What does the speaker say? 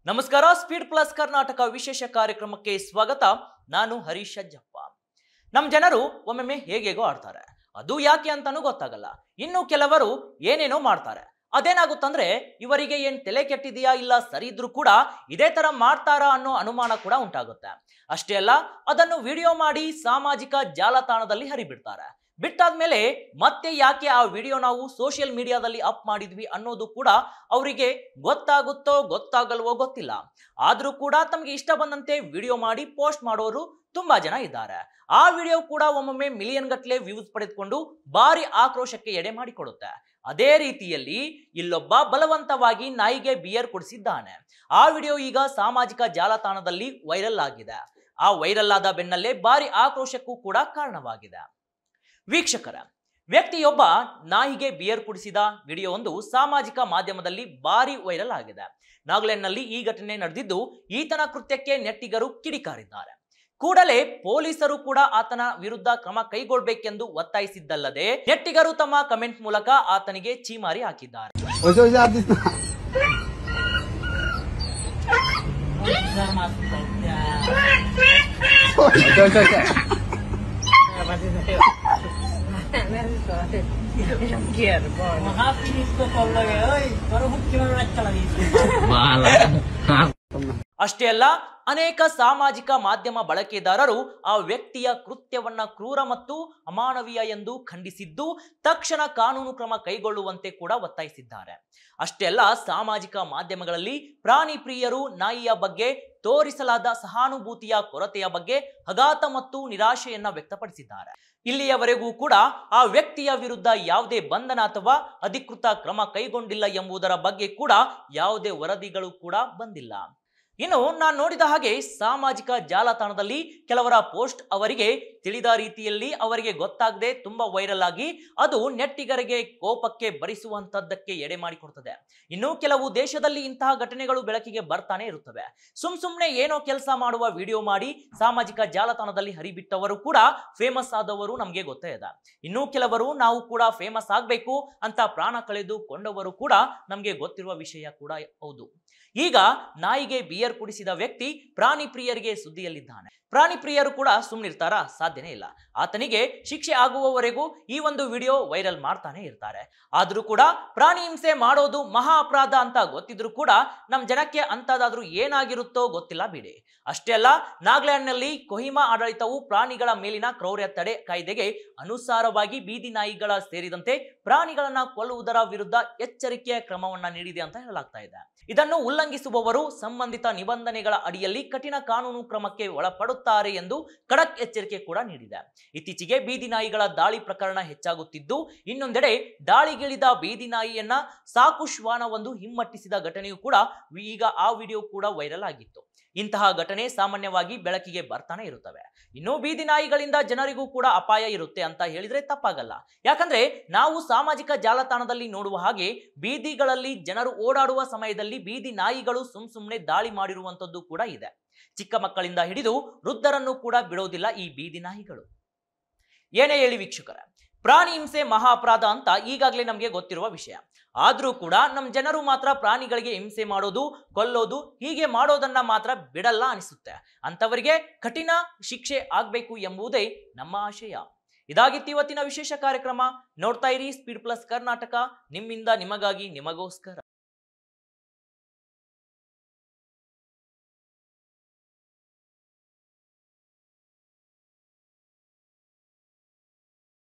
ನಮಸ್ಕಾರ. Speed plus Karnataka ವಿಶೇಷ ಕಾರ್ಯಕ್ರಮಕ್ಕೆ ಸ್ವಾಗತ. ನಾನು ಹರೀಶ್ ಅಜ್ಜಪ್ಪ. ನಮ್ಮ ಜನರು ಒಮ್ಮೊಮ್ಮೆ ಹೇಗೇಗೋ ಆಡ್ತಾರೆ, ಅದು ಯಾಕೆ ಅಂತಾನೂ ಗೊತ್ತಾಗಲ್ಲ. ಇನ್ನು ಕೆಲವರು ಏನೇನೋ ಮಾಡ್ತಾರೆ. ಅದೇನಾಗುತ್ತಂದ್ರೆ ಇವರಿಗೆ ಏನ್ ತಲೆ ಕೆಟ್ಟಿದೆಯಾ ಇಲ್ಲ ಸರಿ ಇದ್ರೂ ಕೂಡ ಇದೇ ತರ ಮಾಡ್ತಾರಾ ಅನ್ನೋ ಅನುಮಾನ ಕೂಡ ಉಂಟಾಗುತ್ತೆ. ಅಷ್ಟೇ ಅಲ್ಲ, ಅದನ್ನು ವಿಡಿಯೋ ಮಾಡಿ ಸಾಮಾಜಿಕ ಜಾಲತಾಣದಲ್ಲಿ ಹರಿಬಿಡ್ತಾರೆ. ಬಿಟ್ಟಾದ್ಮೇಲೆ ಮತ್ತೆ ಯಾಕೆ ಆ ವಿಡಿಯೋ ನಾವು ಸೋಷಿಯಲ್ ಮೀಡಿಯಾದಲ್ಲಿ ಅಪ್ ಮಾಡಿದ್ವಿ ಅನ್ನೋದು ಕೂಡ ಅವರಿಗೆ ಗೊತ್ತಾಗುತ್ತೋ ಗೊತ್ತಾಗಲ್ವೋ ಗೊತ್ತಿಲ್ಲ. ಆದ್ರೂ ಕೂಡ ತಮಗೆ ಇಷ್ಟ ಬಂದಂತೆ ವಿಡಿಯೋ ಮಾಡಿ ಪೋಸ್ಟ್ ಮಾಡೋರು ತುಂಬಾ ಜನ ಇದ್ದಾರೆ. ಆ ವಿಡಿಯೋ ಕೂಡ ಒಮ್ಮೊಮ್ಮೆ ಮಿಲಿಯನ್ ಗಟ್ಟಲೆ ವ್ಯೂಸ್ ಪಡೆದುಕೊಂಡು ಭಾರಿ ಆಕ್ರೋಶಕ್ಕೆ ಎಡೆ ಮಾಡಿಕೊಡುತ್ತೆ. ಅದೇ ರೀತಿಯಲ್ಲಿ ಇಲ್ಲೊಬ್ಬ ಬಲವಂತವಾಗಿ ನಾಯಿಗೆ ಬಿಯರ್ ಕುಡಿಸಿದ್ದಾನೆ. ಆ ವಿಡಿಯೋ ಈಗ ಸಾಮಾಜಿಕ ಜಾಲತಾಣದಲ್ಲಿ ವೈರಲ್ ಆಗಿದೆ. ಆ ವೈರಲ್ ಆದ ಬೆನ್ನಲ್ಲೇ ಭಾರಿ ಆಕ್ರೋಶಕ್ಕೂ ಕೂಡ ಕಾರಣವಾಗಿದೆ. ವೀಕ್ಷಕರ, ವ್ಯಕ್ತಿಯೊಬ್ಬ ನಾಯಿಗೆ ಬಿಯರ್ ಕುಡಿಸಿದ ವಿಡಿಯೋ ಒಂದು ಸಾಮಾಜಿಕ ಮಾಧ್ಯಮದಲ್ಲಿ ಭಾರಿ ವೈರಲ್ ಆಗಿದೆ. ನಾಗಾಲ್ಯಾಂಡ್ನಲ್ಲಿ ಈ ಘಟನೆ ನಡೆದಿದ್ದು, ಈತನ ಕೃತ್ಯಕ್ಕೆ ನೆಟ್ಟಿಗರು ಕಿಡಿಕಾರಿದ್ದಾರೆ. ಕೂಡಲೇ ಪೊಲೀಸರು ಕೂಡ ಆತನ ವಿರುದ್ಧ ಕ್ರಮ ಕೈಗೊಳ್ಳಬೇಕೆಂದು ಒತ್ತಾಯಿಸಿದ್ದಲ್ಲದೆ ನೆಟ್ಟಿಗರು ತಮ್ಮ ಕಮೆಂಟ್ ಮೂಲಕ ಆತನಿಗೆ ಛೀಮಾರಿ ಹಾಕಿದ್ದಾರೆ. ಅಷ್ಟೇ ಅಲ್ಲ, ಅನೇಕ ಸಾಮಾಜಿಕ ಮಾಧ್ಯಮ ಬಳಕೆದಾರರು ಆ ವ್ಯಕ್ತಿಯ ಕೃತ್ಯವನ್ನ ಕ್ರೂರ ಮತ್ತು ಅಮಾನವೀಯ ಎಂದು ಖಂಡಿಸಿದ್ದು, ತಕ್ಷಣ ಕಾನೂನು ಕ್ರಮ ಕೈಗೊಳ್ಳುವಂತೆ ಕೂಡ ಒತ್ತಾಯಿಸಿದ್ದಾರೆ. ಅಷ್ಟೇ ಅಲ್ಲ, ಸಾಮಾಜಿಕ ಮಾಧ್ಯಮಗಳಲ್ಲಿ ಪ್ರಾಣಿ ಪ್ರಿಯರು ನಾಯಿಯ ಬಗ್ಗೆ ತೋರಿಸಲಾದ ಸಹಾನುಭೂತಿಯ ಕೊರತೆಯ ಬಗ್ಗೆ ಆಘಾತ ಮತ್ತು ನಿರಾಶೆಯನ್ನ ವ್ಯಕ್ತಪಡಿಸಿದ್ದಾರೆ. ಇಲ್ಲಿಯವರೆಗೂ ಕೂಡ ಆ ವ್ಯಕ್ತಿಯ ವಿರುದ್ಧ ಯಾವುದೇ ಬಂಧನ ಅಥವಾ ಅಧಿಕೃತ ಕ್ರಮ ಕೈಗೊಂಡಿಲ್ಲ ಎಂಬುದರ ಬಗ್ಗೆ ಕೂಡ ಯಾವುದೇ ವರದಿಗಳು ಕೂಡ ಬಂದಿಲ್ಲ. ಇನ್ನು ನಾನು ನೋಡಿದ ಹಾಗೆ ಸಾಮಾಜಿಕ ಜಾಲತಾಣದಲ್ಲಿ ಕೆಲವರ ಪೋಸ್ಟ್ ಅವರಿಗೆ ತಿಳಿದ ರೀತಿಯಲ್ಲಿ ಅವರಿಗೆ ಗೊತ್ತಾಗದೆ ತುಂಬಾ ವೈರಲ್ ಆಗಿ ಅದು ನೆಟ್ಟಿಗರಿಗೆ ಕೋಪಕ್ಕೆ ಭರಿಸುವಂತದ್ದಕ್ಕೆ ಎಡೆ ಮಾಡಿಕೊಡ್ತದೆ. ಇನ್ನು ಕೆಲವು ದೇಶದಲ್ಲಿ ಇಂತಹ ಘಟನೆಗಳು ಬೆಳಕಿಗೆ ಬರ್ತಾನೆ ಇರುತ್ತವೆ. ಸುಮ್ನೆ ಏನೋ ಕೆಲಸ ಮಾಡುವ ವಿಡಿಯೋ ಮಾಡಿ ಸಾಮಾಜಿಕ ಜಾಲತಾಣದಲ್ಲಿ ಹರಿಬಿಟ್ಟವರು ಕೂಡ ಫೇಮಸ್ ಆದವರು ನಮಗೆ ಗೊತ್ತೇ ಇದೆ. ಇನ್ನು ಕೆಲವರು ನಾವು ಕೂಡ ಫೇಮಸ್ ಆಗ್ಬೇಕು ಅಂತ ಪ್ರಾಣ ಕಳೆದುಕೊಂಡವರು ಕೂಡ ನಮಗೆ ಗೊತ್ತಿರುವ ವಿಷಯ ಕೂಡ ಹೌದು. ಈಗ ನಾಯಿಗೆ ಬಿಯರ್ ಕುಡಿಸಿದ ವ್ಯಕ್ತಿ ಪ್ರಾಣಿ ಪ್ರಿಯರಿಗೆ ಸುದ್ದಿಯಲ್ಲಿದ್ದಾನೆ. ಪ್ರಾಣಿ ಪ್ರಿಯರು ಕೂಡ ಸುಮ್ಮನಿರ್ತಾರಾ? ಸಾಧ್ಯನೇ ಇಲ್ಲ. ಆತನಿಗೆ ಶಿಕ್ಷೆ ಆಗುವವರೆಗೂ ಈ ಒಂದು ವಿಡಿಯೋ ವೈರಲ್ ಮಾಡ್ತಾನೆ ಇರ್ತಾರೆ. ಆದ್ರೂ ಕೂಡ ಪ್ರಾಣಿ ಹಿಂಸೆ ಮಾಡೋದು ಮಹಾ ಅಪರಾಧ ಅಂತ ಗೊತ್ತಿದ್ರು ಕೂಡ ನಮ್ ಜನಕ್ಕೆ ಅಂತದಾದ್ರೂ ಏನಾಗಿರುತ್ತೋ ಗೊತ್ತಿಲ್ಲ ಬಿಡಿ. ಅಷ್ಟೇ ಅಲ್ಲ, ನಾಗಾಲ್ಯಾಂಡ್ನಲ್ಲಿ ಕೊಹಿಮಾ ಆಡಳಿತವು ಪ್ರಾಣಿಗಳ ಮೇಲಿನ ಕ್ರೌರ್ಯ ತಡೆ ಕಾಯ್ದೆಗೆ ಅನುಸಾರವಾಗಿ ಬೀದಿ ನಾಯಿಗಳ ಸೇರಿದಂತೆ ಪ್ರಾಣಿಗಳನ್ನ ಕೊಲ್ಲುವುದರ ವಿರುದ್ಧ ಎಚ್ಚರಿಕೆಯ ಕ್ರಮವನ್ನ ನೀಡಿದೆ ಅಂತ ಹೇಳಲಾಗ್ತಾ ಇದೆ. ಇದನ್ನು ಉಲ್ಲಂಘಿಸುವವರು ಸಂಬಂಧಿತ ನಿಬಂಧನೆಗಳ ಅಡಿಯಲ್ಲಿ ಕಠಿಣ ಕಾನೂನು ಕ್ರಮಕ್ಕೆ ಒಳಪಡುತ್ತಾರೆ ಎಂದು ಖಡಕ್ ಎಚ್ಚರಿಕೆ ಕೂಡ ನೀಡಿದೆ. ಇತ್ತೀಚೆಗೆ ಬೀದಿ ನಾಯಿಗಳ ದಾಳಿ ಪ್ರಕರಣ ಹೆಚ್ಚಾಗುತ್ತಿದ್ದು, ಇನ್ನೊಂದೆಡೆ ದಾಳಿಗಿಳಿದ ಬೀದಿ ನಾಯಿಯನ್ನ ಸಾಕು ಶ್ವಾನವೊಂದು ಹಿಮ್ಮೆಟ್ಟಿಸಿದ ಘಟನೆಯೂ ಕೂಡ ಈಗ ಆ ವಿಡಿಯೋ ಕೂಡ ವೈರಲ್ ಆಗಿತ್ತು. ಇಂತಹ ಘಟನೆ ಸಾಮಾನ್ಯವಾಗಿ ಬೆಳಕಿಗೆ ಬರ್ತಾನೆ ಇರುತ್ತವೆ. ಇನ್ನು ಬೀದಿ ನಾಯಿಗಳಿಂದ ಜನರಿಗೂ ಕೂಡ ಅಪಾಯ ಇರುತ್ತೆ ಅಂತ ಹೇಳಿದ್ರೆ ತಪ್ಪಾಗಲ್ಲ. ಯಾಕಂದ್ರೆ ನಾವು ಸಾಮಾಜಿಕ ಜಾಲತಾಣದಲ್ಲಿ ನೋಡುವ ಹಾಗೆ ಬೀದಿಗಳಲ್ಲಿ ಜನರು ಓಡಾಡುವ ಸಮಯದಲ್ಲಿ ಬೀದಿ ನಾಯಿಗಳು ಸುಮ್ನೆ ದಾಳಿ ಮಾಡಿರುವಂತದ್ದು ಕೂಡ ಇದೆ. ಚಿಕ್ಕ ಮಕ್ಕಳಿಂದ ಹಿಡಿದು ವೃದ್ಧರನ್ನು ಕೂಡ ಬಿಡೋದಿಲ್ಲ ಈ ಬೀದಿ ನಾಯಿಗಳು. ಏನೇ ಹೇಳಿ ವೀಕ್ಷಕರ, ಪ್ರಾಣಿ ಹಿಂಸೆ ಮಹಾ ಅಪರಾಧ ಅಂತ ಈಗಾಗಲೇ ನಮಗೆ ಗೊತ್ತಿರುವ ವಿಷಯ. ಆದ್ರೂ ಕೂಡ ನಮ್ಮ ಜನರು ಮಾತ್ರ ಪ್ರಾಣಿಗಳಿಗೆ ಹಿಂಸೆ ಮಾಡೋದು, ಕೊಲ್ಲೋದು, ಹೀಗೆ ಮಾಡೋದನ್ನ ಮಾತ್ರ ಬಿಡಲ್ಲ ಅನಿಸುತ್ತೆ. ಅಂತವರಿಗೆ ಕಠಿಣ ಶಿಕ್ಷೆ ಆಗ್ಬೇಕು ಎಂಬುದೇ ನಮ್ಮ ಆಶಯ. ಇದಾಗಿತ್ತು ಇವತ್ತಿನ ವಿಶೇಷ ಕಾರ್ಯಕ್ರಮ. ನೋಡ್ತಾ ಇರಿ ಸ್ಪೀಡ್ ಪ್ಲಸ್ ಕರ್ನಾಟಕ, ನಿಮ್ಮಿಂದ ನಿಮಗಾಗಿ ನಿಮಗೋಸ್ಕರ.